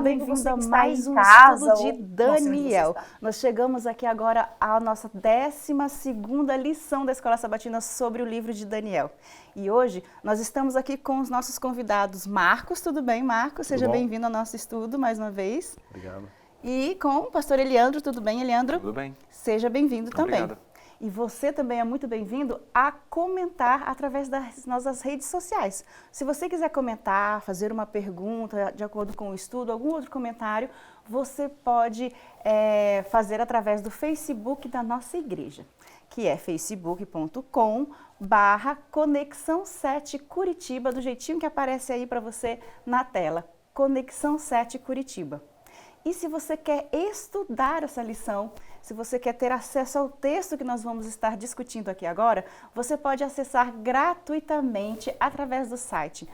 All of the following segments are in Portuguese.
bem-vindo a está mais em um casa estudo de ou não sei onde você Daniel. está. Nós chegamos aqui agora à nossa 12ª lição da Escola Sabatina sobre o livro de Daniel. E hoje nós estamos aqui com os nossos convidados. Marcos, tudo bem, Marcos? Seja bem-vindo ao nosso estudo mais uma vez. Obrigado. E com o pastor Eliandro, tudo bem, Eliandro? Tudo bem. Seja bem-vindo também. Obrigado. E você também é muito bem-vindo a comentar através das nossas redes sociais. Se você quiser comentar, fazer uma pergunta de acordo com o estudo, algum outro comentário, você pode fazer através do Facebook da nossa igreja, que é facebook.com/Conexão 7 Curitiba, do jeitinho que aparece aí para você na tela, Conexão 7 Curitiba. E se você quer estudar essa lição, se você quer ter acesso ao texto que nós vamos estar discutindo aqui agora, você pode acessar gratuitamente através do site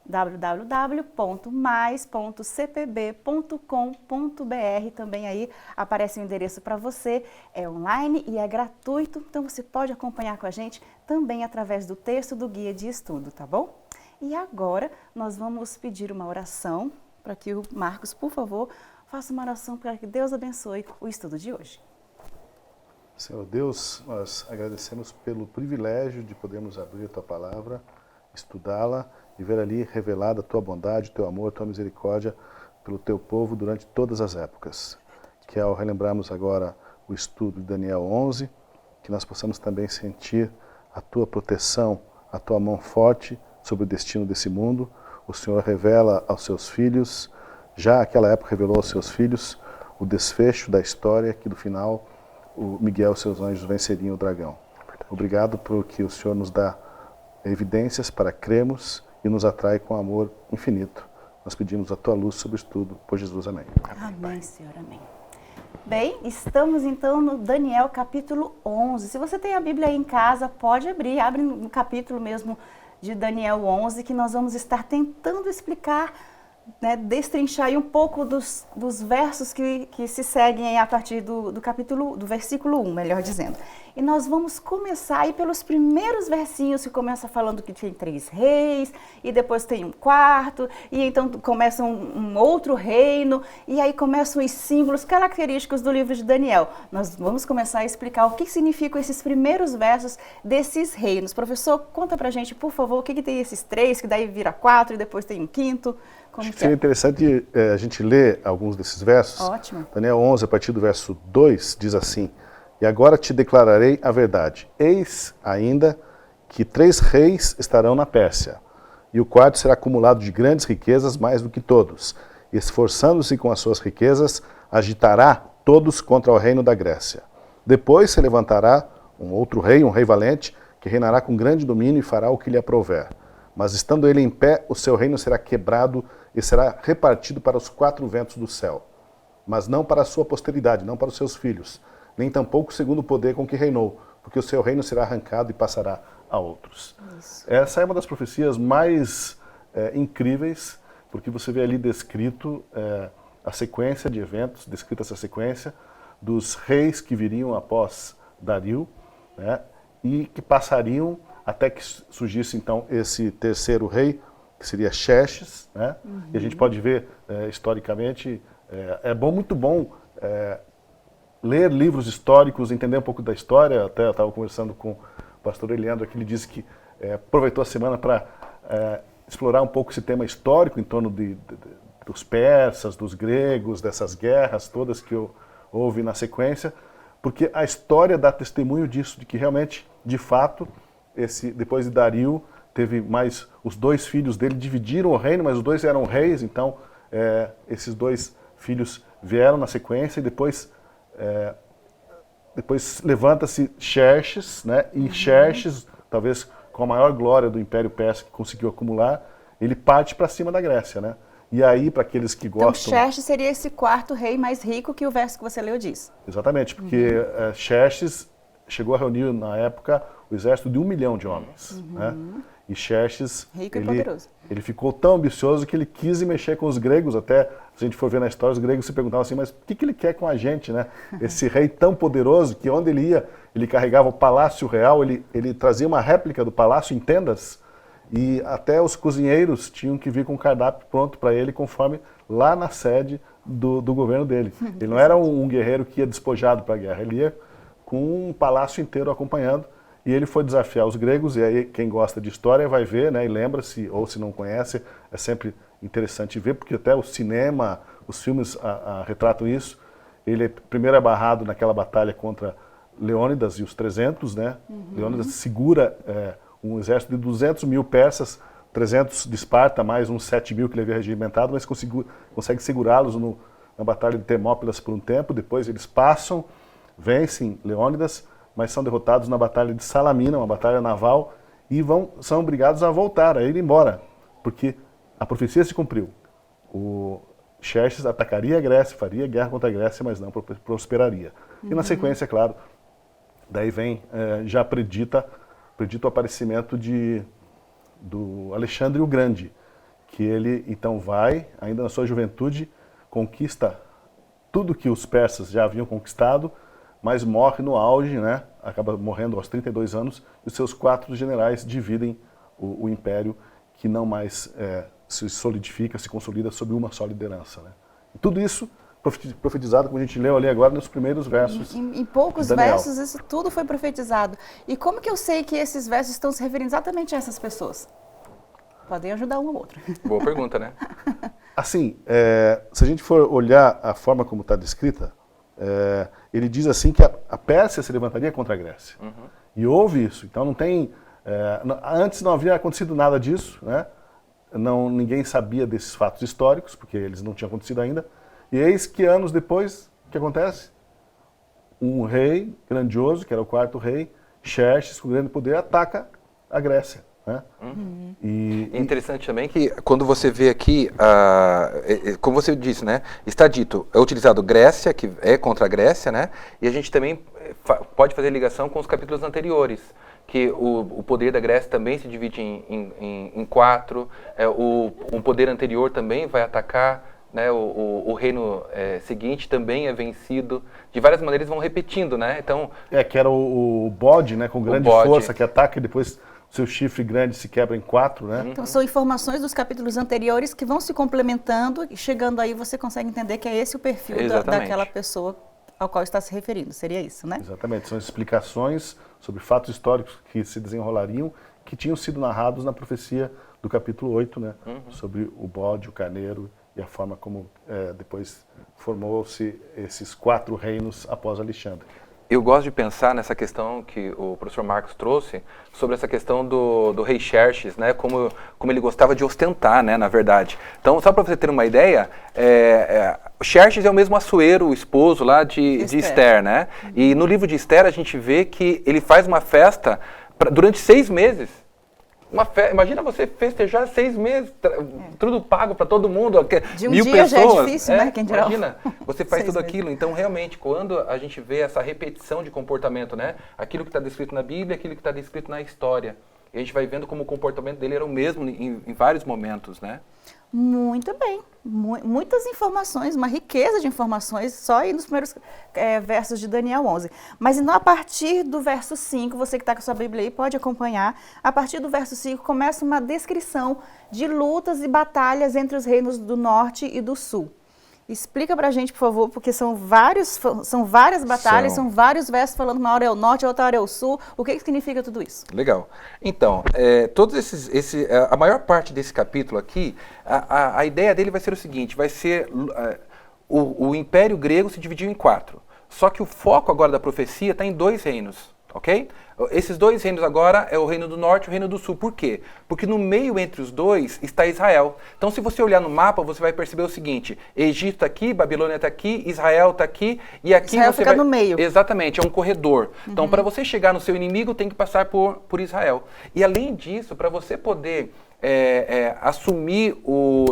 www.mais.cpb.com.br. Também aí aparece o endereço para você, é online e é gratuito, então você pode acompanhar com a gente também através do texto do guia de estudo, tá bom? E agora nós vamos pedir uma oração para que o Marcos, por favor, faça uma oração para que Deus abençoe o estudo de hoje. Senhor Deus, nós agradecemos pelo privilégio de podermos abrir a Tua Palavra, estudá-la e ver ali revelada a Tua bondade, o Teu amor, a Tua misericórdia pelo Teu povo durante todas as épocas. Que ao relembrarmos agora o estudo de Daniel 11, que nós possamos também sentir a Tua proteção, a Tua mão forte sobre o destino desse mundo. O Senhor revela aos Seus filhos, já naquela época revelou aos Seus filhos o desfecho da história, que no final o Miguel e seus anjos venceriam o dragão. Obrigado porque o Senhor nos dá evidências para crermos e nos atrai com amor infinito. Nós pedimos a Tua luz sobre isso tudo, por Jesus, amém. Amém, Senhor, amém. Bem, estamos então no Daniel capítulo 11. Se você tem a Bíblia aí em casa, pode abrir, abre no capítulo mesmo de Daniel 11, que nós vamos estar tentando explicar, destrinchar aí um pouco dos versos que se seguem a partir do versículo 1, melhor dizendo. E nós vamos começar aí pelos primeiros versinhos, que começa falando que tem 3 reis, e depois tem um quarto, e então começa um outro reino, e aí começam os símbolos característicos do livro de Daniel. Nós vamos começar a explicar o que significam esses primeiros versos desses reinos. Professor, conta pra gente, por favor, o que tem esses 3, que daí vira 4 e depois tem um quinto. Acho que seria interessante a gente ler alguns desses versos. Ótimo. Daniel 11, a partir do verso 2, diz assim: E agora te declararei a verdade. Eis ainda que 3 reis estarão na Pérsia, e o quarto será acumulado de grandes riquezas, mais do que todos. E esforçando-se com as suas riquezas, agitará todos contra o reino da Grécia. Depois se levantará um outro rei, um rei valente, que reinará com grande domínio e fará o que lhe aprouver. Mas estando ele em pé, o seu reino será quebrado e será repartido para os 4 ventos do céu. Mas não para a sua posteridade, não para os seus filhos, nem tampouco segundo o poder com que reinou, porque o seu reino será arrancado e passará a outros. Isso. Essa é uma das profecias mais incríveis, porque você vê ali descrito a sequência de eventos, descrita essa sequência dos reis que viriam após Dario, e que passariam até que surgisse então esse terceiro rei, que seria Xerxes, E a gente pode ver historicamente, muito bom ler livros históricos, entender um pouco da história. Até eu estava conversando com o pastor Eliandro, que ele disse que aproveitou a semana para explorar um pouco esse tema histórico em torno dos persas, dos gregos, dessas guerras todas que houve na sequência, porque a história dá testemunho disso, de que realmente, de fato, depois de Dario, teve mais os 2 filhos dele, dividiram o reino, mas os 2 eram reis, então esses 2 filhos vieram na sequência, e depois levanta-se Xerxes, e Xerxes, talvez com a maior glória do Império Persa que conseguiu acumular, ele parte para cima da Grécia, E aí, para aqueles que gostam... Então, Xerxes seria esse 4º rei mais rico que o verso que você leu diz. Exatamente, porque Xerxes chegou a reunir, na época, o exército de 1 milhão de homens. E Xerxes, rico e poderoso. Ele ficou tão ambicioso que ele quis mexer com os gregos. Até, se a gente for ver na história, os gregos se perguntavam assim, mas o que ele quer com a gente, Esse rei tão poderoso, que onde ele ia, ele carregava o palácio real, ele trazia uma réplica do palácio em tendas, e até os cozinheiros tinham que vir com o cardápio pronto para ele, conforme lá na sede do governo dele. Ele não era um guerreiro que ia despojado para a guerra, ele ia com um palácio inteiro acompanhando, e ele foi desafiar os gregos, e aí quem gosta de história vai ver, né, e lembra-se, ou se não conhece, é sempre interessante ver, porque até o cinema, os filmes retratam isso. Ele primeiro é barrado naquela batalha contra Leônidas e os 300, né? Leônidas segura um exército de 200 mil persas, 300 de Esparta, mais uns 7 mil que ele havia regimentado, mas consegue segurá-los na batalha de Termópilas por um tempo. Depois eles passam, vencem Leônidas, mas são derrotados na batalha de Salamina, uma batalha naval, e são obrigados a voltar, a ir embora, porque a profecia se cumpriu. O Xerxes atacaria a Grécia, faria guerra contra a Grécia, mas não prosperaria. E na sequência, claro, daí vem já predito o aparecimento do Alexandre o Grande, que ele então vai, ainda na sua juventude, conquista tudo que os persas já haviam conquistado, mas morre no auge, né? Acaba morrendo aos 32 anos, e os seus 4 generais dividem o império, que não mais se solidifica, se consolida sob uma só liderança, né? E tudo isso profetizado, como a gente leu ali agora, nos primeiros versos. Em poucos versos, isso tudo foi profetizado. E como que eu sei que esses versos estão se referindo exatamente a essas pessoas? Podem ajudar um ou outro. Boa pergunta, né? Assim, se a gente for olhar a forma como está descrita, ele diz assim que a Pérsia se levantaria contra a Grécia. E houve isso. Então não tem... antes não havia acontecido nada disso, né? Ninguém sabia desses fatos históricos, porque eles não tinham acontecido ainda. E eis que anos depois, o que acontece? Um rei grandioso, que era o 4º rei, Xerxes, com grande poder, ataca a Grécia. Né? É interessante também que quando você vê aqui, como você disse, né, está dito, é utilizado Grécia, que é contra a Grécia, né, e a gente também pode fazer ligação com os capítulos anteriores, que o poder da Grécia também se divide em 4, o poder anterior também vai atacar, né, o reino seguinte também é vencido, de várias maneiras vão repetindo, né, então... que era o bode, né, com grande força, que ataca e depois seu chifre grande se quebra em 4, né? Então são informações dos capítulos anteriores que vão se complementando e chegando aí você consegue entender que é esse o perfil daquela pessoa ao qual está se referindo, seria isso, né? Exatamente, são explicações sobre fatos históricos que se desenrolariam, que tinham sido narrados na profecia do capítulo 8, né? Sobre o bode, o carneiro e a forma como depois formou-se esses 4 reinos após Alexandre. Eu gosto de pensar nessa questão que o professor Marcos trouxe, sobre essa questão do rei Xerxes, né, como ele gostava de ostentar, né, na verdade. Então, só para você ter uma ideia, Xerxes é o mesmo Assuero, o esposo lá de Esther, né? E no livro de Esther a gente vê que ele faz uma festa durante 6 meses. Imagina você festejar 6 meses, tudo pago para todo mundo, de um 1000 dia pessoas. Já é difícil, né? Quem dirá? Imagina, você faz tudo aquilo. Então, realmente, quando a gente vê essa repetição de comportamento, né? Aquilo que está descrito na Bíblia, aquilo que está descrito na história. E a gente vai vendo como o comportamento dele era o mesmo em vários momentos, né? Muito bem. Muitas informações, uma riqueza de informações, só aí nos primeiros versos de Daniel 11. Mas a partir do verso 5, você que está com a sua Bíblia aí pode acompanhar, a partir do verso 5 começa uma descrição de lutas e batalhas entre os reinos do norte e do sul. Explica pra gente, por favor, porque são várias batalhas, são vários versos falando uma hora é o norte, a outra hora é o sul. O que significa tudo isso? Legal. Então, a maior parte desse capítulo aqui, a ideia dele vai ser o seguinte, vai ser o Império Grego se dividiu em 4. Só que o foco agora da profecia está em 2 reinos, ok? Esses 2 reinos agora é o reino do norte e o reino do sul. Por quê? Porque no meio entre os 2 está Israel. Então, se você olhar no mapa, você vai perceber o seguinte: Egito está aqui, Babilônia está aqui, Israel está aqui, e aqui Israel você fica no meio. Exatamente, é um corredor. Então, para você chegar no seu inimigo, tem que passar por Israel. E além disso, para você poder assumir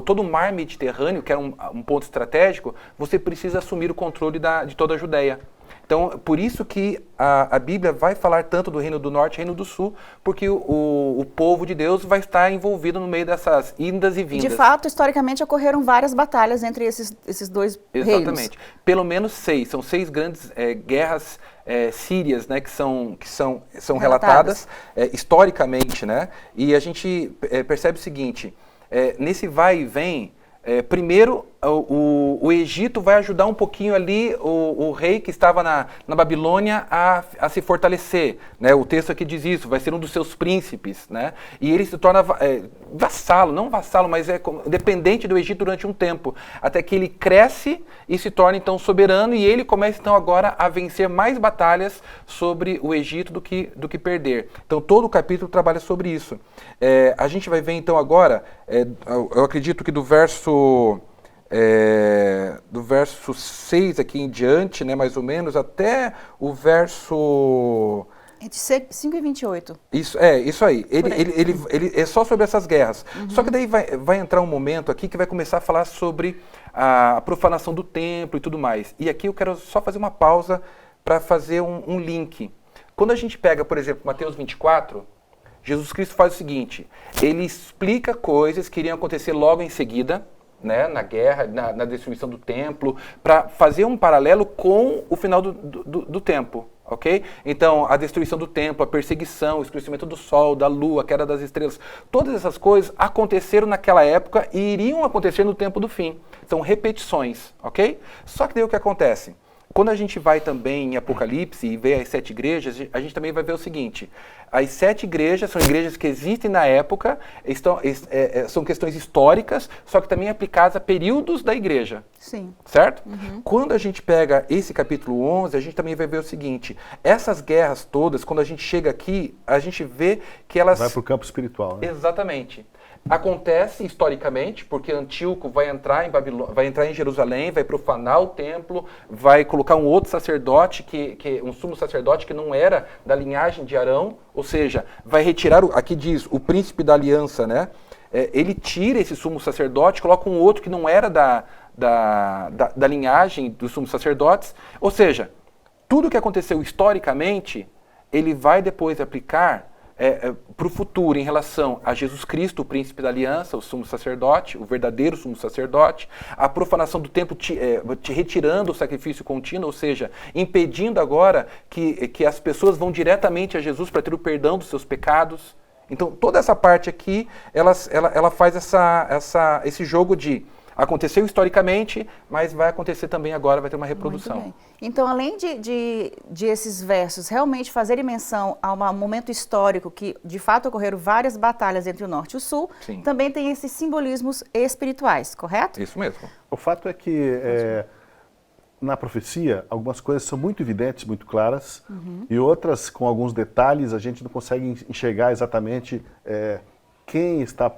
todo o mar Mediterrâneo, que era um ponto estratégico, você precisa assumir o controle de toda a Judéia. Então, por isso que a Bíblia vai falar tanto do reino do norte e reino do sul, porque o povo de Deus vai estar envolvido no meio dessas indas e vindas. De fato, historicamente, ocorreram várias batalhas entre esses 2 reinos. Exatamente. Pelo menos 6. São 6 grandes guerras sírias, né, que são relatadas historicamente, né? E a gente percebe o seguinte, nesse vai e vem, primeiro o Egito vai ajudar um pouquinho ali o rei que estava na Babilônia a se fortalecer, né? O texto aqui diz isso, vai ser um dos seus príncipes, né? E ele se torna vassalo, não vassalo, mas dependente do Egito durante um tempo, até que ele cresce e se torna então soberano, e ele começa então agora a vencer mais batalhas sobre o Egito do que perder. Então todo o capítulo trabalha sobre isso. A gente vai ver então agora, eu acredito que do verso 6 aqui em diante, né, mais ou menos, até o verso... Entre 5 e 28. Isso aí. Ele é só sobre essas guerras. Só que daí vai entrar um momento aqui que vai começar a falar sobre a profanação do templo e tudo mais. E aqui eu quero só fazer uma pausa para fazer um link. Quando a gente pega, por exemplo, Mateus 24, Jesus Cristo faz o seguinte, ele explica coisas que iriam acontecer logo em seguida, né, na guerra, na destruição do templo, para fazer um paralelo com o final do tempo, ok? Então, a destruição do templo, a perseguição, o escurecimento do sol, da lua, a queda das estrelas, todas essas coisas aconteceram naquela época e iriam acontecer no tempo do fim. São repetições, ok? Só que daí o que acontece? Quando a gente vai também em Apocalipse e vê as 7 igrejas, a gente também vai ver o seguinte, as 7 igrejas são igrejas que existem na época, são questões históricas, só que também aplicadas a períodos da igreja. Sim. Certo? Quando a gente pega esse capítulo 11, a gente também vai ver o seguinte, essas guerras todas, quando a gente chega aqui, a gente vê que elas... Vai para o campo espiritual, né? Exatamente. Acontece historicamente, porque Antíoco vai entrar em Babilônia, vai entrar em Jerusalém, vai profanar o templo, vai colocar um outro sacerdote, um sumo sacerdote que não era da linhagem de Arão, ou seja, vai retirar, aqui diz, o príncipe da aliança, né? Ele tira esse sumo sacerdote, coloca um outro que não era da linhagem dos sumos sacerdotes, ou seja, tudo que aconteceu historicamente, ele vai depois aplicar para o futuro, em relação a Jesus Cristo, o príncipe da aliança, o sumo sacerdote, o verdadeiro sumo sacerdote, a profanação do templo te retirando o sacrifício contínuo, ou seja, impedindo agora que as pessoas vão diretamente a Jesus para ter o perdão dos seus pecados. Então, toda essa parte aqui, ela faz esse jogo de aconteceu historicamente, mas vai acontecer também agora, vai ter uma reprodução. Muito bem. Então, além de esses versos realmente fazerem menção a um momento histórico que, de fato, ocorreram várias batalhas entre o Norte e o Sul, Sim. também tem esses simbolismos espirituais, correto? Isso mesmo. O fato é que na profecia, algumas coisas são muito evidentes, muito claras, e outras, com alguns detalhes, a gente não consegue enxergar exatamente quem está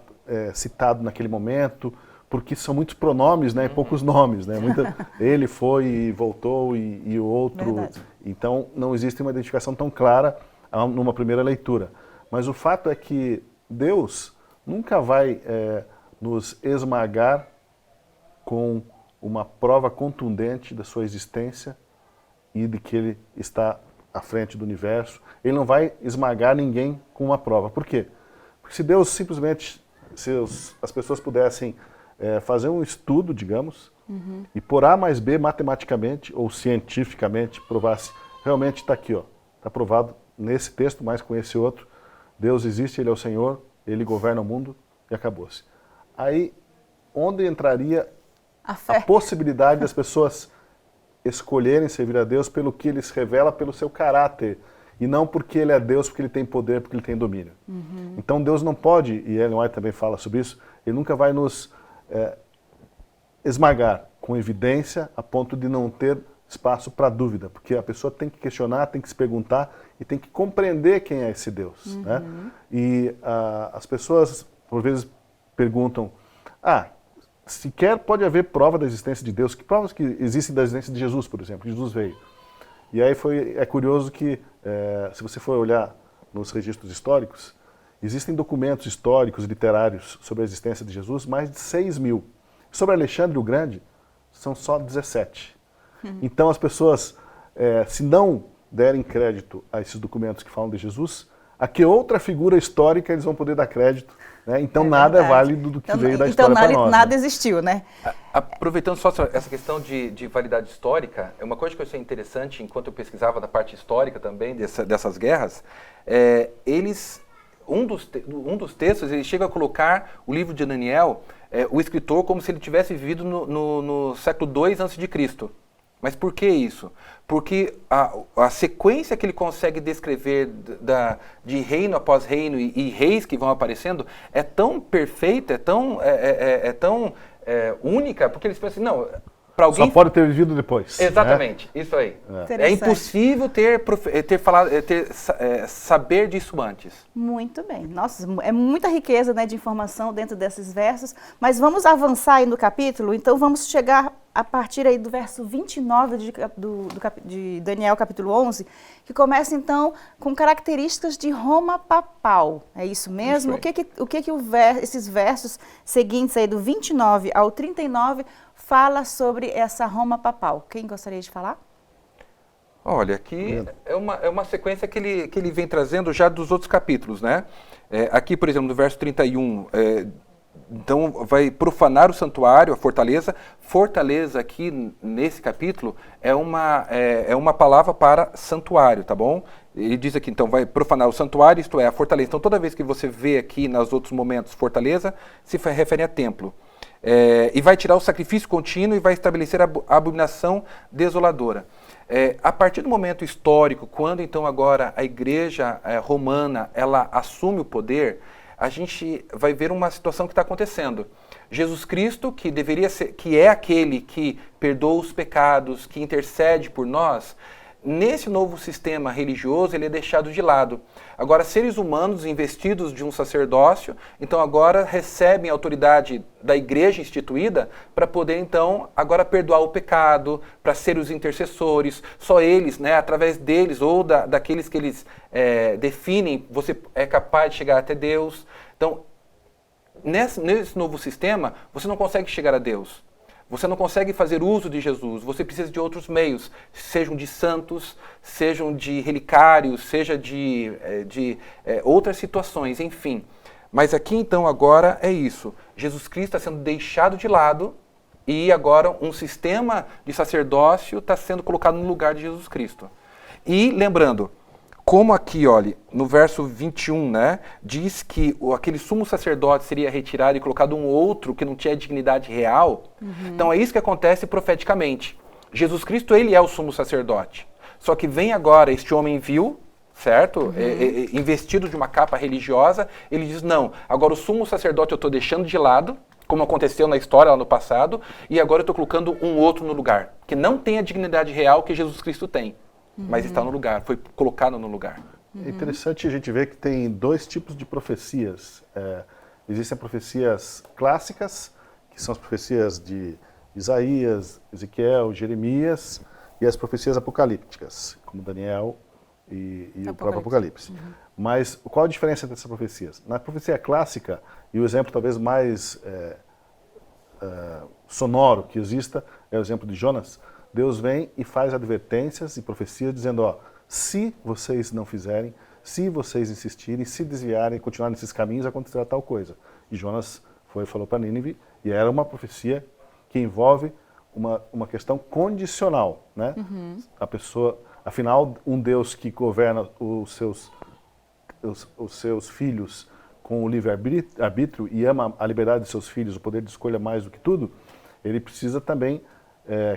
citado naquele momento, porque são muitos pronomes, né, e poucos nomes, né? Ele foi e voltou e o outro. Verdade. Então, não existe uma identificação tão clara numa primeira leitura. Mas o fato é que Deus nunca vai nos esmagar com uma prova contundente da sua existência e de que Ele está à frente do universo. Ele não vai esmagar ninguém com uma prova. Por quê? Porque se Deus simplesmente, as pessoas pudessem fazer um estudo, digamos, e por A mais B matematicamente ou cientificamente provasse, realmente está aqui, está provado nesse texto, mais com esse outro, Deus existe, Ele é o Senhor, Ele governa o mundo e acabou-se. Aí, onde entraria a possibilidade das pessoas escolherem servir a Deus pelo que Ele se revela, pelo seu caráter, e não porque Ele é Deus, porque Ele tem poder, porque Ele tem domínio. Então Deus não pode, e Ellen White também fala sobre isso, Ele nunca vai nos esmagar com evidência a ponto de não ter espaço para dúvida, porque a pessoa tem que questionar, tem que se perguntar e tem que compreender quem é esse Deus. Né? E as pessoas, por vezes, perguntam, sequer pode haver prova da existência de Deus? Que provas que existem da existência de Jesus, por exemplo? Jesus veio. E aí é curioso que, se você for olhar nos registros históricos, existem documentos históricos, literários, sobre a existência de Jesus, mais de 6.000. Sobre Alexandre o Grande, são só 17. Então as pessoas, se não derem crédito a esses documentos que falam de Jesus, a que outra figura histórica eles vão poder dar crédito? Né? Então nada é válido do que veio da história para nós. Então nada existiu, né? Aproveitando só essa questão de validade histórica, uma coisa que eu achei interessante, enquanto eu pesquisava da parte histórica também dessas guerras, um dos textos, ele chega a colocar o livro de Daniel o escritor como se ele tivesse vivido no século II a.C. Mas por que isso? Porque a sequência que ele consegue descrever de reino após reino e reis que vão aparecendo é tão perfeita, é tão única, porque eles pensam assim, não, para alguém... Só pode ter vivido depois. Exatamente, né? Isso aí. É impossível saber disso antes. Muito bem. Nossa, é muita riqueza, né, de informação dentro desses versos, mas vamos avançar aí no capítulo, então vamos chegar a partir aí do verso 29 de Daniel, capítulo 11, que começa então com características de Roma papal. É isso mesmo? Esses versos seguintes aí do 29 ao 39 fala sobre essa Roma papal? Quem gostaria de falar? Olha, aqui é uma sequência que ele vem trazendo já dos outros capítulos, né? Aqui, por exemplo, no verso 31, então vai profanar o santuário, a fortaleza. Fortaleza aqui nesse capítulo é uma palavra para santuário, tá bom? Ele diz aqui, então, vai profanar o santuário, isto é, a fortaleza. Então, toda vez que você vê aqui nos outros momentos fortaleza, se refere a templo. E vai tirar o sacrifício contínuo e vai estabelecer a abominação desoladora. A partir do momento histórico, quando então agora a igreja romana ela assume o poder, a gente vai ver uma situação que está acontecendo. Jesus Cristo, que deveria ser, que é aquele que perdoa os pecados, que intercede por nós, nesse novo sistema religioso ele é deixado de lado. Agora, seres humanos investidos de um sacerdócio, então agora recebem a autoridade da igreja instituída para poder então agora perdoar o pecado, para ser os intercessores. Só eles, né, através deles ou daqueles que eles definem, você é capaz de chegar até Deus. Então, nesse novo sistema, você não consegue chegar a Deus. Você não consegue fazer uso de Jesus, você precisa de outros meios, sejam de santos, sejam de relicários, seja de outras situações, enfim. Mas aqui então agora é isso, Jesus Cristo está sendo deixado de lado e agora um sistema de sacerdócio está sendo colocado no lugar de Jesus Cristo. E lembrando, como aqui, olha, no verso 21, né, diz que aquele sumo sacerdote seria retirado e colocado um outro que não tinha dignidade real. Então é isso que acontece profeticamente. Jesus Cristo, ele é o sumo sacerdote. Só que vem agora este homem vil, certo? Investido de uma capa religiosa, ele diz, não, agora o sumo sacerdote eu estou deixando de lado, como aconteceu na história lá no passado, e agora eu estou colocando um outro no lugar, que não tem a dignidade real que Jesus Cristo tem. Mas está no lugar, foi colocado no lugar. É interessante a gente ver que tem dois tipos de profecias. Existem profecias clássicas, que são as profecias de Isaías, Ezequiel, Jeremias, e as profecias apocalípticas, como Daniel e o próprio Apocalipse. Mas qual a diferença dessas profecias? Na profecia clássica, e o exemplo talvez mais sonoro que exista, é o exemplo de Jonas. Deus vem e faz advertências e profecias dizendo, ó, se vocês não fizerem, se vocês insistirem, se desviarem, continuarem nesses caminhos, acontecerá tal coisa. E Jonas falou para Nínive, e era uma profecia que envolve uma questão condicional, né? A pessoa, afinal, um Deus que governa os seus filhos com o livre-arbítrio e ama a liberdade de seus filhos, o poder de escolha mais do que tudo, ele precisa também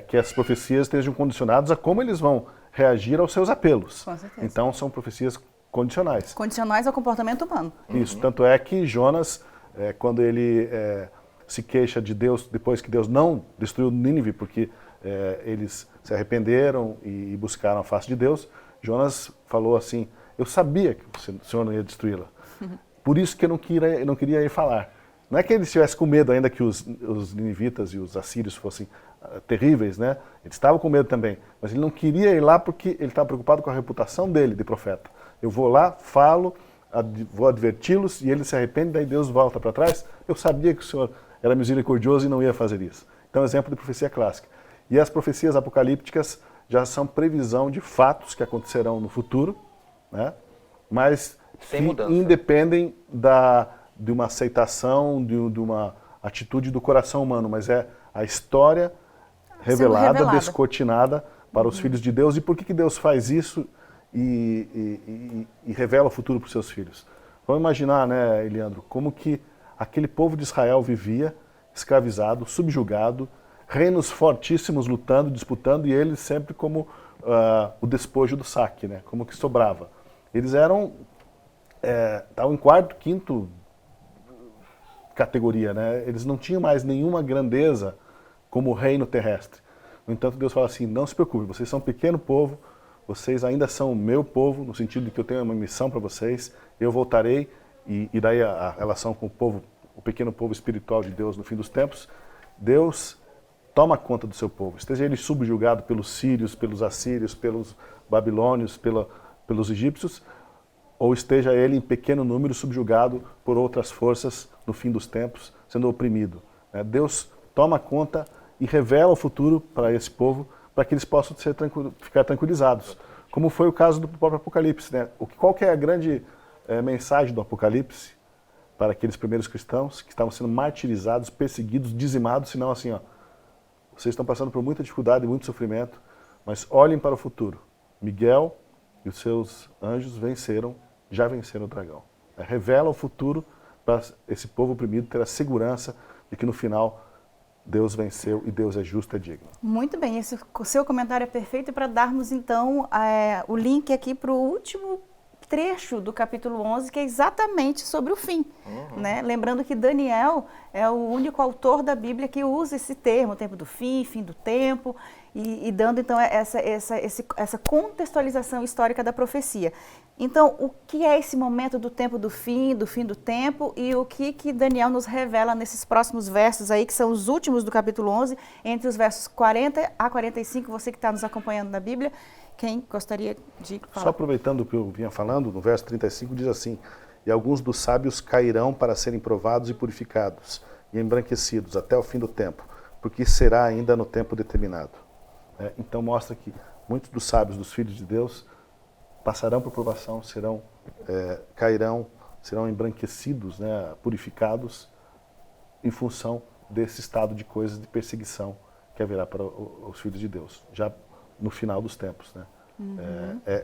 que as profecias estejam condicionadas a como eles vão reagir aos seus apelos. Com certeza. Então, são profecias condicionais. Condicionais ao comportamento humano. Isso, tanto é que Jonas, quando ele se queixa de Deus, depois que Deus não destruiu Nínive, porque eles se arrependeram e buscaram a face de Deus, Jonas falou assim, eu sabia que o Senhor não ia destruí-la. Por isso que eu não queria ir falar. Não é que ele estivesse com medo ainda que os ninivitas e os assírios fossem terríveis, né? Ele estava com medo também, mas ele não queria ir lá porque ele estava preocupado com a reputação dele de profeta. Eu vou lá, falo, vou adverti-los e eles se arrependem, daí Deus volta para trás. Eu sabia que o Senhor era misericordioso e não ia fazer isso. Então, exemplo de profecia clássica. E as profecias apocalípticas já são previsão de fatos que acontecerão no futuro, né? Mas sem mudança, independem de uma aceitação, de uma atitude do coração humano, mas é a história revelada, descortinada para os filhos de Deus. E por que Deus faz isso e revela o futuro para os seus filhos? Vamos imaginar, né, Eliandro, como que aquele povo de Israel vivia escravizado, subjugado, reinos fortíssimos lutando, disputando, e eles sempre como o despojo do saque, né? Como que sobrava. Eles estavam em quarto, quinto categoria, né? Eles não tinham mais nenhuma grandeza como reino terrestre. No entanto, Deus fala assim, não se preocupe, vocês são um pequeno povo, vocês ainda são o meu povo, no sentido de que eu tenho uma missão para vocês, eu voltarei, e daí a relação com o povo, o pequeno povo espiritual de Deus no fim dos tempos, Deus toma conta do seu povo, esteja ele subjugado pelos sírios, pelos assírios, pelos babilônios, pelos egípcios, ou esteja ele em pequeno número subjugado por outras forças no fim dos tempos, sendo oprimido. Deus toma conta e revela o futuro para esse povo, para que eles possam ficar tranquilizados. Como foi o caso do próprio Apocalipse, né? Qual que é a grande mensagem do Apocalipse para aqueles primeiros cristãos que estavam sendo martirizados, perseguidos, dizimados, senão assim, ó, vocês estão passando por muita dificuldade e muito sofrimento, mas olhem para o futuro. Miguel e os seus anjos já venceram o dragão. Revela o futuro para esse povo oprimido ter a segurança de que no final Deus venceu e Deus é justo e digno. Muito bem, o seu comentário é perfeito para darmos então o link aqui para o último trecho do capítulo 11, que é exatamente sobre o fim. Né? Lembrando que Daniel é o único autor da Bíblia que usa esse termo, tempo do fim, fim do tempo, e dando então essa contextualização histórica da profecia. Então, o que é esse momento do tempo do fim do tempo, e o que Daniel nos revela nesses próximos versos aí, que são os últimos do capítulo 11, entre os versos 40 a 45, você que está nos acompanhando na Bíblia, quem gostaria de falar? Só aproveitando o que eu vinha falando, no verso 35 diz assim, e alguns dos sábios cairão para serem provados e purificados, e embranquecidos até o fim do tempo, porque será ainda no tempo determinado. Então mostra que muitos dos sábios, dos filhos de Deus, passarão por provação, cairão, serão embranquecidos, né, purificados, em função desse estado de coisas de perseguição que haverá para os filhos de Deus, já no final dos tempos. Né?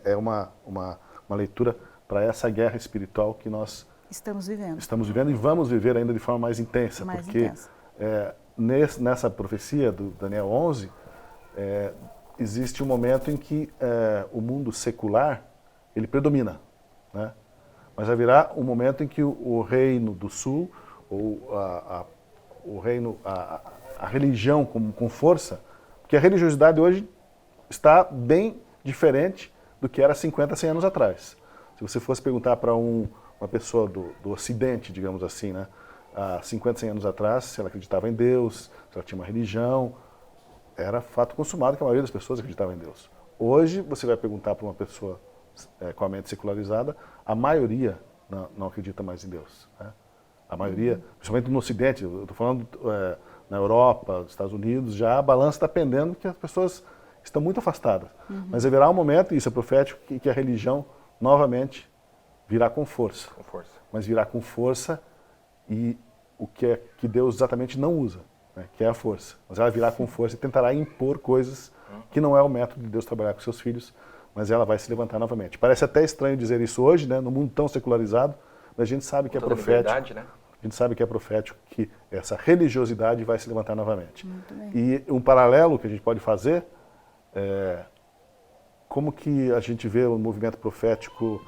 É uma leitura para essa guerra espiritual que nós estamos vivendo e vamos viver ainda de forma mais intensa, porque nessa profecia do Daniel 11, existe um momento em que o mundo secular ele predomina, né? Mas haverá um momento em que o reino do sul, ou a religião com força, porque a religiosidade hoje está bem diferente do que era 50, 100 anos atrás. Se você fosse perguntar para uma pessoa do Ocidente, digamos assim, né, há 50, 100 anos atrás, se ela acreditava em Deus, se ela tinha uma religião, era fato consumado que a maioria das pessoas acreditava em Deus. Hoje, você vai perguntar para uma pessoa com a mente secularizada, a maioria não acredita mais em Deus. Né? A maioria, principalmente no Ocidente, eu estou falando na Europa, nos Estados Unidos, já a balança está pendendo que as pessoas estão muito afastadas. Mas haverá um momento, e isso é profético, que a religião novamente virá com força. Mas virá com força e o que Deus exatamente não usa, né, que é a força. Mas ela virá com força e tentará impor coisas que não é o método de Deus trabalhar com seus filhos, mas ela vai se levantar novamente. Parece até estranho dizer isso hoje, né, no mundo tão secularizado, mas a gente sabe que é profético. Verdade, né? A gente sabe que é profético que essa religiosidade vai se levantar novamente. E um paralelo que a gente pode fazer como que a gente vê o movimento profético,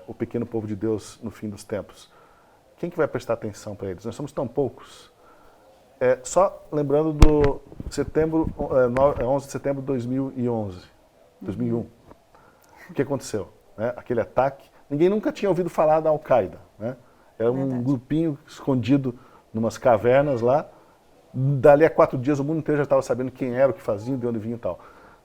o pequeno povo de Deus no fim dos tempos. Quem que vai prestar atenção para eles? Nós somos tão poucos. Só lembrando do 11 de setembro de 2001. O que aconteceu? Né? Aquele ataque. Ninguém nunca tinha ouvido falar da Al-Qaeda. Né? Era um grupinho escondido numas cavernas lá. Dali a 4 dias o mundo inteiro já estava sabendo quem era, o que fazia, de onde vinha e tal.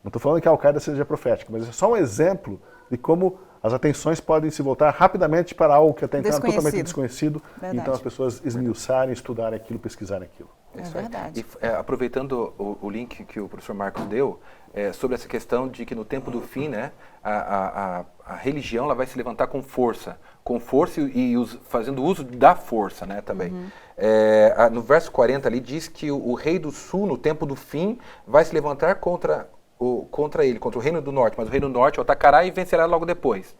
Não estou falando que a Al-Qaeda seja profética, mas é só um exemplo de como as atenções podem se voltar rapidamente para algo que até então era totalmente desconhecido. Verdade. Então as pessoas esmiuçarem, estudarem aquilo, pesquisarem aquilo. É verdade. E, aproveitando o link que o professor Marcos deu, sobre essa questão de que no tempo do fim, né, a religião ela vai se levantar com força e fazendo uso da força, né, também. No verso 40 ali diz que o rei do sul, no tempo do fim, vai se levantar contra o reino do norte, mas o reino do norte o atacará e vencerá logo depois.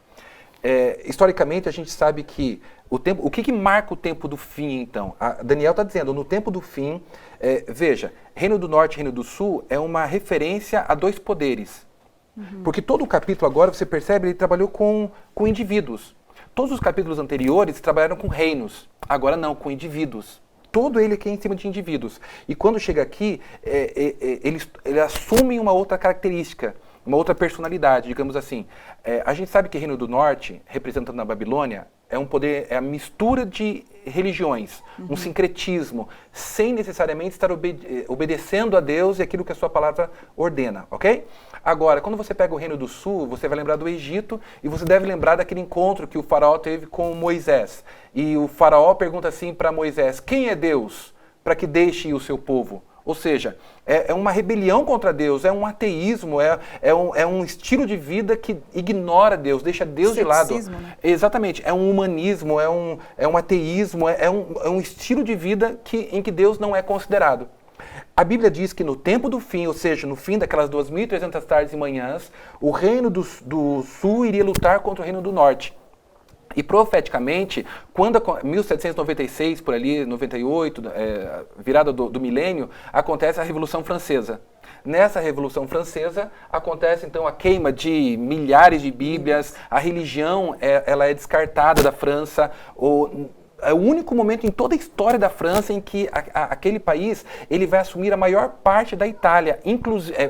historicamente a gente sabe que o que marca o tempo do fim, então? Daniel está dizendo, no tempo do fim, veja, Reino do Norte e Reino do Sul é uma referência a dois poderes. Porque todo o capítulo agora, você percebe, ele trabalhou com indivíduos. Todos os capítulos anteriores trabalharam com reinos, agora não, com indivíduos. Todo ele aqui é em cima de indivíduos. E quando chega aqui, eles assumem uma outra característica, uma outra personalidade, digamos assim. A gente sabe que Reino do Norte, representando a Babilônia, é um poder, é a mistura de religiões, um sincretismo, sem necessariamente estar obedecendo a Deus e aquilo que a sua palavra ordena, ok? Agora, quando você pega o Reino do Sul, você vai lembrar do Egito e você deve lembrar daquele encontro que o faraó teve com Moisés. E o faraó pergunta assim para Moisés, quem é Deus para que deixe o seu povo? Ou seja, é uma rebelião contra Deus, é um ateísmo, é um estilo de vida que ignora Deus, deixa Deus de lado. Né? Exatamente, é um humanismo, é um ateísmo, é um estilo de vida em que Deus não é considerado. A Bíblia diz que no tempo do fim, ou seja, no fim daquelas 2.300 tardes e manhãs, o reino do sul iria lutar contra o reino do norte. E profeticamente, quando 1796, por ali, 98, virada do milênio, acontece a Revolução Francesa. Nessa Revolução Francesa, acontece então a queima de milhares de Bíblias, a religião ela é descartada da França, é o único momento em toda a história da França em que aquele país ele vai assumir a maior parte da Itália,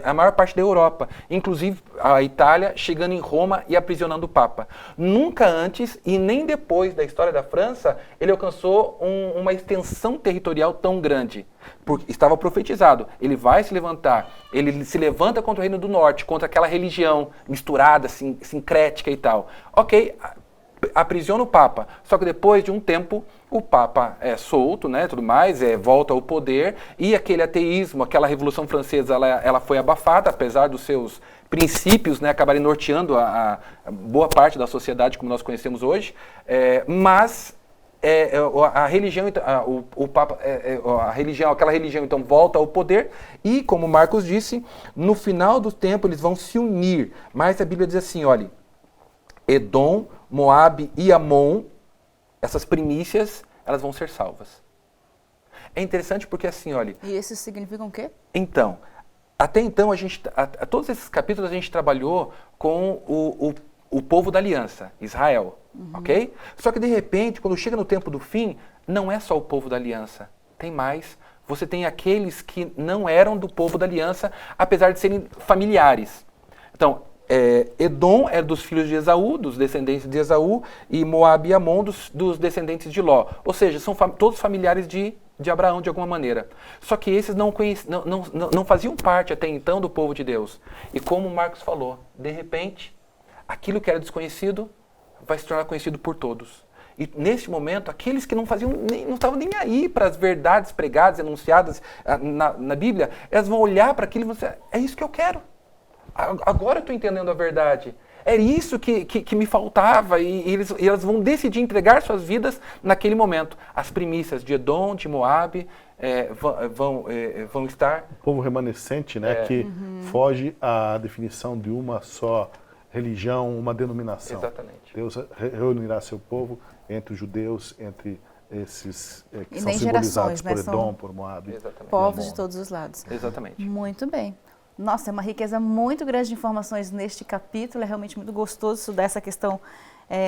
a maior parte da Europa, inclusive a Itália chegando em Roma e aprisionando o Papa. Nunca antes e nem depois da história da França ele alcançou uma extensão territorial tão grande. Porque estava profetizado, ele vai se levantar, ele se levanta contra o Reino do Norte, contra aquela religião misturada, sincrética e tal. Ok, aprisiona o Papa, só que depois de um tempo o Papa é solto, né, tudo mais, volta ao poder e aquele ateísmo, aquela Revolução Francesa, ela foi abafada, apesar dos seus princípios, né, acabarem norteando a boa parte da sociedade como nós conhecemos hoje, mas a religião, o Papa, aquela religião então volta ao poder e, como Marcos disse, no final do tempo eles vão se unir, mas a Bíblia diz assim, olha, Edom, Moabe e Amon, essas primícias, elas vão ser salvas. É interessante porque assim, olha... E esses significam o quê? Então, até então, todos esses capítulos a gente trabalhou com o povo da aliança, Israel, ok? Só que de repente, quando chega no tempo do fim, não é só o povo da aliança, tem mais. Você tem aqueles que não eram do povo da aliança, apesar de serem familiares. Então, Edom é dos filhos de Esaú, dos descendentes de Esaú, e Moabe e Amon dos descendentes de Ló. Ou seja, são todos familiares de Abraão de alguma maneira. Só que esses não faziam parte até então do povo de Deus. E como Marcos falou, de repente, aquilo que era desconhecido vai se tornar conhecido por todos. E nesse momento, aqueles que não estavam nem aí para as verdades pregadas, enunciadas na Bíblia, elas vão olhar para aquilo e vão dizer, é isso que eu quero. Agora eu estou entendendo a verdade. Era isso que me faltava e elas vão decidir entregar suas vidas naquele momento. As primícias de Edom, de Moabe vão estar... O povo remanescente, né, que foge à definição de uma só religião, uma denominação. Exatamente. Deus reunirá seu povo entre os judeus, entre esses que e são simbolizados por Edom, por Moabe. Exatamente. Povos de todos os lados. Exatamente. Muito bem. Nossa, é uma riqueza muito grande de informações neste capítulo, é realmente muito gostoso estudar essa questão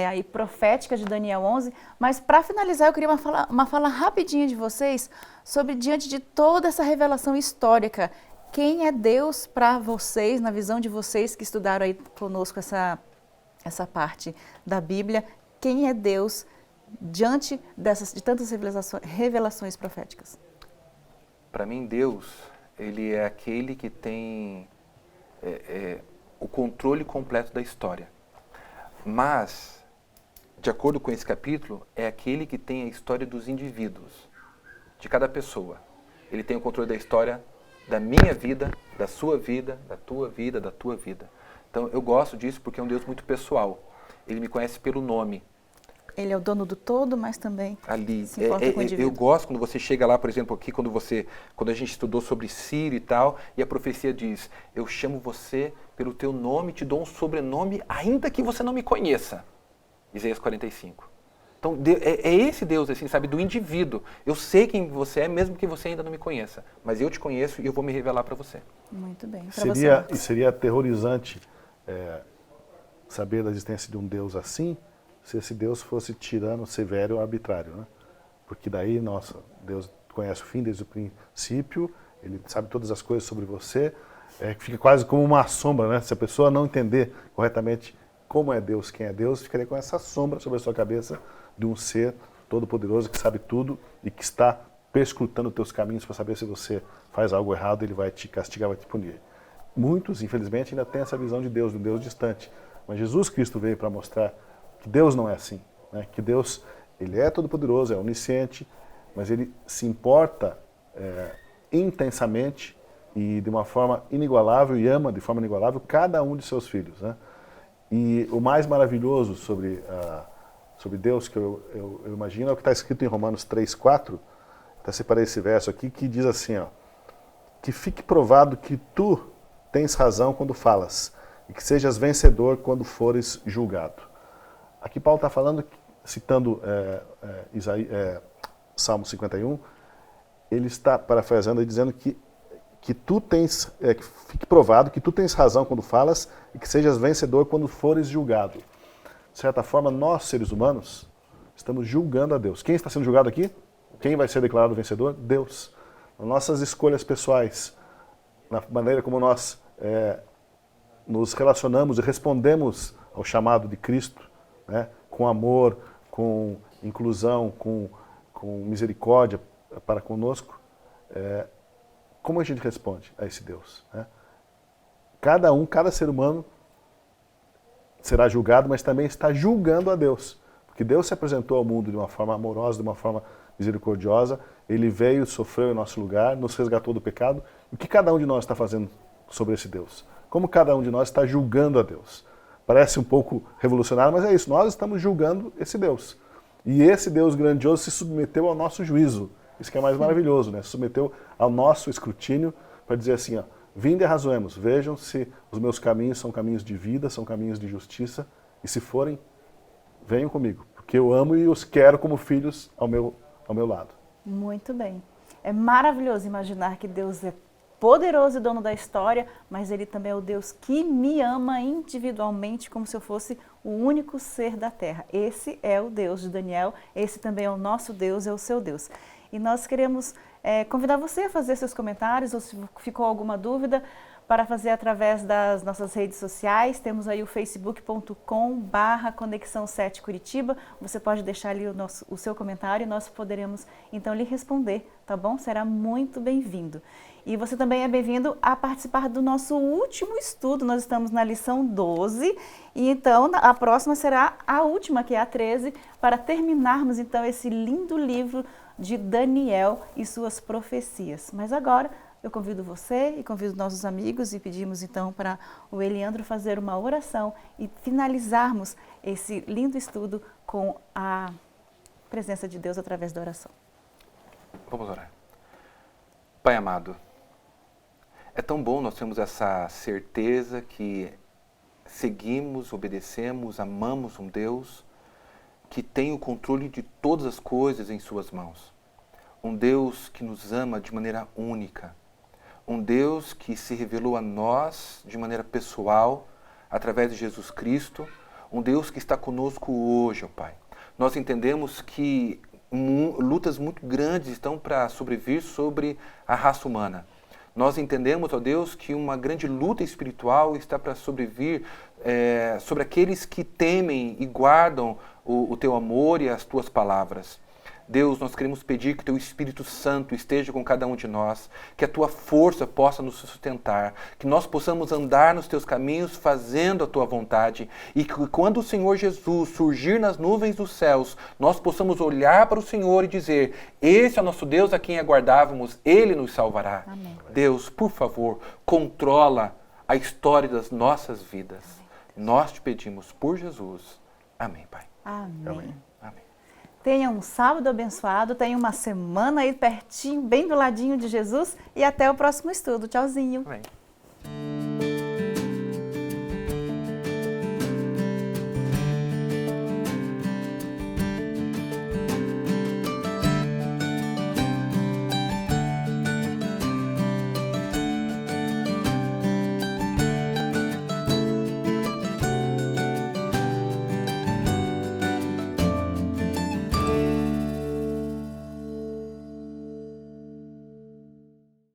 aí profética de Daniel 11, mas para finalizar eu queria uma fala rapidinha de vocês sobre, diante de toda essa revelação histórica, quem é Deus para vocês, na visão de vocês que estudaram aí conosco essa parte da Bíblia, quem é Deus diante de tantas revelações proféticas? Para mim, Deus... ele é aquele que tem o controle completo da história. Mas, de acordo com esse capítulo, é aquele que tem a história dos indivíduos, de cada pessoa. Ele tem o controle da história da minha vida, da sua vida, da tua vida, da tua vida. Então, eu gosto disso porque é um Deus muito pessoal. Ele me conhece pelo nome. Ele é o dono do todo, mas também ali se importa com o indivíduo. Eu gosto quando você chega lá, por exemplo, aqui quando a gente estudou sobre Ciro e tal, e a profecia diz, eu chamo você pelo teu nome, te dou um sobrenome, ainda que você não me conheça. Isaías 45. Então, é esse Deus, assim, sabe, do indivíduo. Eu sei quem você é, mesmo que você ainda não me conheça. Mas eu te conheço e eu vou me revelar para você. Muito bem. Seria aterrorizante saber da existência de um Deus assim, se esse Deus fosse tirano, severo ou arbitrário, né? Porque daí, nossa, Deus conhece o fim desde o princípio, Ele sabe todas as coisas sobre você, fica quase como uma sombra, né? Se a pessoa não entender corretamente como é Deus, quem é Deus, ficaria com essa sombra sobre a sua cabeça de um ser todo-poderoso que sabe tudo e que está perscrutando os teus caminhos para saber se você faz algo errado, Ele vai te castigar, vai te punir. Muitos, infelizmente, ainda têm essa visão de Deus, de um Deus distante. Mas Jesus Cristo veio para mostrar que Deus não é assim, né? Que Deus, Ele é todo-poderoso, é onisciente, mas Ele se importa intensamente e de uma forma inigualável, e ama de forma inigualável cada um de seus filhos, né? E o mais maravilhoso sobre Deus que eu imagino é o que está escrito em Romanos 3:4. Até separei esse verso aqui que diz assim, ó, que fique provado que tu tens razão quando falas e que sejas vencedor quando fores julgado. Aqui Paulo está falando, citando Salmo 51, ele está parafraseando e dizendo que tu tens, que fique provado que tu tens razão quando falas e que sejas vencedor quando fores julgado. De certa forma, nós, seres humanos, estamos julgando a Deus. Quem está sendo julgado aqui? Quem vai ser declarado vencedor? Deus. Nas nossas escolhas pessoais, na maneira como nós nos relacionamos e respondemos ao chamado de Cristo, né, com amor, com inclusão, com misericórdia para conosco, como a gente responde a esse Deus, né? Cada ser humano será julgado, mas também está julgando a Deus. Porque Deus se apresentou ao mundo de uma forma amorosa, de uma forma misericordiosa. Ele veio, sofreu em nosso lugar, nos resgatou do pecado. E o que cada um de nós está fazendo sobre esse Deus? Como cada um de nós está julgando a Deus? Parece um pouco revolucionário, mas é isso. Nós estamos julgando esse Deus. E esse Deus grandioso se submeteu ao nosso juízo. Isso que é mais maravilhoso, né? Se submeteu ao nosso escrutínio para dizer assim, ó, vinde e arrazoemos, vejam se os meus caminhos são caminhos de vida, são caminhos de justiça, e se forem, venham comigo, porque eu amo e os quero como filhos ao meu lado. Muito bem. É maravilhoso imaginar que Deus é poderoso e dono da história, mas Ele também é o Deus que me ama individualmente, como se eu fosse o único ser da terra. Esse é o Deus de Daniel, esse também é o nosso Deus, é o seu Deus. E nós queremos convidar você a fazer seus comentários, ou se ficou alguma dúvida, para fazer através das nossas redes sociais. Temos aí o facebook.com/Conexão 7 Curitiba. Você pode deixar ali o seu comentário e nós poderemos então lhe responder, tá bom? Será muito bem-vindo. E você também é bem-vindo a participar do nosso último estudo. Nós estamos na lição 12 e então a próxima será a última, que é a 13, para terminarmos então esse lindo livro de Daniel e suas profecias. Mas agora eu convido você e convido nossos amigos e pedimos então para o Eliandro fazer uma oração e finalizarmos esse lindo estudo com a presença de Deus através da oração. Vamos orar. Pai amado, é tão bom nós termos essa certeza que seguimos, obedecemos, amamos um Deus que tem o controle de todas as coisas em suas mãos. Um Deus que nos ama de maneira única. Um Deus que se revelou a nós de maneira pessoal, através de Jesus Cristo. Um Deus que está conosco hoje, ó Pai. Nós entendemos que lutas muito grandes estão para sobrevir sobre a raça humana. Nós entendemos, ó Deus, que uma grande luta espiritual está para sobrevir sobre aqueles que temem e guardam o Teu amor e as Tuas palavras. Deus, nós queremos pedir que o Teu Espírito Santo esteja com cada um de nós, que a Tua força possa nos sustentar, que nós possamos andar nos Teus caminhos fazendo a Tua vontade e que quando o Senhor Jesus surgir nas nuvens dos céus, nós possamos olhar para o Senhor e dizer, esse é o nosso Deus a quem aguardávamos, Ele nos salvará. Amém. Deus, por favor, controla a história das nossas vidas. Amém. Nós te pedimos por Jesus. Amém, Pai. Amém. Amém. Amém. Tenha um sábado abençoado, tenha uma semana aí pertinho, bem do ladinho de Jesus e até o próximo estudo. Tchauzinho. Amém.